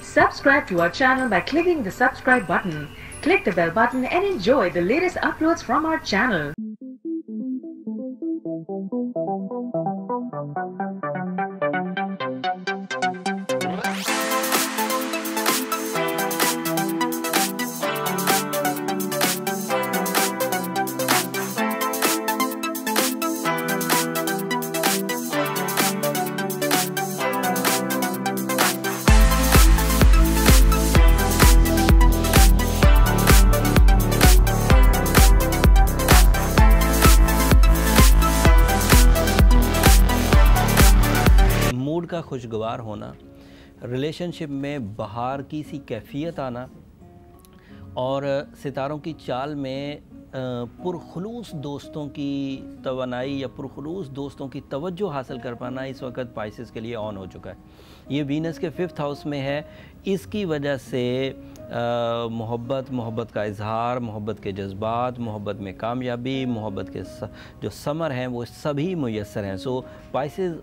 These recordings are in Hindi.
Subscribe to our channel by clicking the subscribe button. Click the bell button and enjoy the latest uploads from our channel. Mood का खुशगवार होना, रिलेशनशिप में बहार की सी कैफियत आना और सितारों की चाल में पुरखुलूस दोस्तों की तवानाई या पुरखुलूस दोस्तों की तवज्जो हासिल कर पाना इस वक्त पाइसेस के लिए ऑन हो चुका है। ये वीनस के 5th हाउस में है। इसकी वजह से मोहब्बत का इजहार, मोहब्बत के जज्बात, मोहब्बत में कामयाबी, मोहब्बत के जो समर हैं वो सभी मुयस्सर हैं। सो Pisces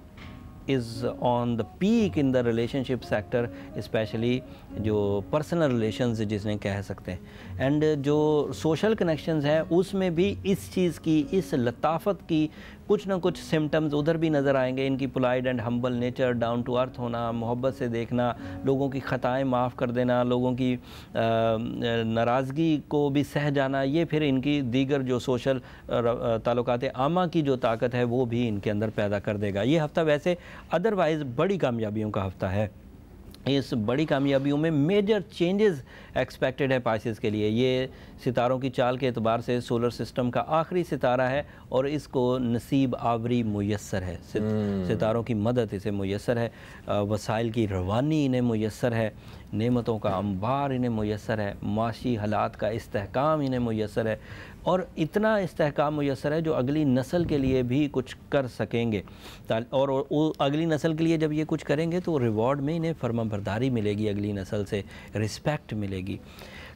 is on the peak in the relationship sector, especially जो personal relations जिसने कह सकते हैं। एंड जो social connections हैं उसमें भी इस चीज़ की, इस लताफत की कुछ ना कुछ सिम्टम्स उधर भी नज़र आएंगे। इनकी polite and humble nature, down to earth होना, मोहब्बत से देखना, लोगों की ख़ताएँ माफ़ कर देना, लोगों की नाराज़गी को भी सह जाना, ये फिर इनकी दीगर जो सोशल ताल्लुकात आमा की जो ताकत है वो भी इनके अंदर पैदा कर देगा। ये हफ़्ता वैसे अदरवाइज़ बड़ी कामयाबियों का हफ़्ता है। इस बड़ी कामयाबियों में मेजर चेंजेस एक्सपेक्टेड है पाइसेस के लिए। ये सितारों की चाल के एतबार से सोलर सिस्टम का आखिरी सितारा है और इसको नसीब आवरी मुयस्सर है। सितारों की मदद इसे मुयस्सर है, वसाइल की रवानी इन्हें मुयस्सर है, नेमतों का अंबार इन्हें मुयस्सर है, माशी हालात का इस्तेहकाम इन्हें मुयस्सर है और इतना इस्तेहकाम मुयस्सर है जो अगली नस्ल के लिए भी कुछ कर सकेंगे। और अगली नस्ल के लिए जब ये कुछ करेंगे तो रिवॉर्ड में इन्हें फर्माबरदारी मिलेगी, अगली नस्ल से रिस्पेक्ट मिलेगी।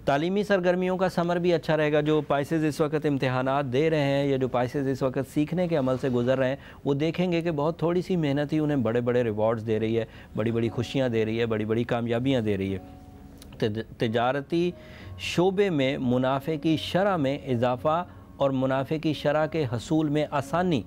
तालीमी सरगर्मियों का समर भी अच्छा रहेगा। जो पाइसेस इस वक्त इम्तिहानात दे रहे हैं या जो पाइसेस इस वक्त सीखने के अमल से गुजर रहे हैं वो देखेंगे कि बहुत थोड़ी सी मेहनत ही उन्हें बड़े बड़े रिवॉर्ड्स दे रही है, बड़ी बड़ी खुशियाँ दे रही है, बड़ी बड़ी कामयाबियाँ दे रही है। तिजारती शोबे में मुनाफे की शरह में इजाफ़ा और मुनाफे की शरह के हसूल में आसानी,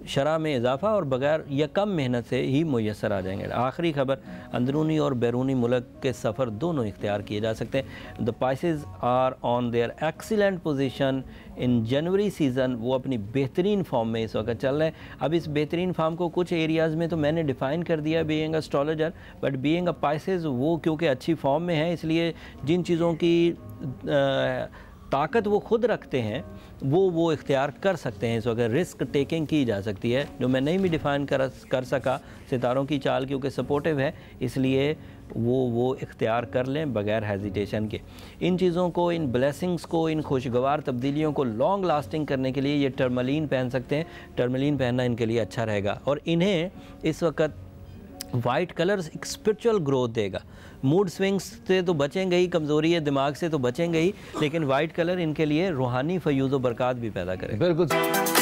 शरह में इजाफ़ा और बग़ैर या कम मेहनत से ही मुयस्सर आ जाएंगे। आखिरी खबर, अंदरूनी और बैरूनी मुल्क के सफ़र दोनों इख्तियार किए जा सकते हैं। The Pisces are on their excellent position in January season. वो अपनी बेहतरीन फॉर्म में इस वक्त चल रहे हैं। अब इस बेहतरीन फॉर्म को कुछ एरियाज़ में तो मैंने डिफ़ाइन कर दिया being astrologer, but being a Pisces वो क्योंकि अच्छी फॉर्म में है इसलिए जिन चीज़ों की ताकत वो खुद रखते हैं वो इख्तियार कर सकते हैं। इस वक्त रिस्क टेकिंग की जा सकती है जो मैं नहीं भी डिफ़ाइन कर सका। सितारों की चाल क्योंकि सपोर्टिव है इसलिए वो इख्तियार कर लें बग़ैर हेजिटेशन के। इन चीज़ों को, इन ब्लेसिंग्स को, इन खुशगवार तब्दीलियों को लॉन्ग लास्टिंग करने के लिए ये टर्मलीन पहन सकते हैं। टर्मलीन पहनना इनके लिए अच्छा रहेगा और इन्हें इस वक्त वाइट कलर्स एक स्पिरिचुअल ग्रोथ देगा। मूड स्विंग्स से तो बचेंगे ही, कमज़ोरी है दिमाग से तो बचेंगे ही, लेकिन वाइट कलर इनके लिए रूहानी फयूज़ व बरक़ात भी पैदा करेगा। बिल्कुल।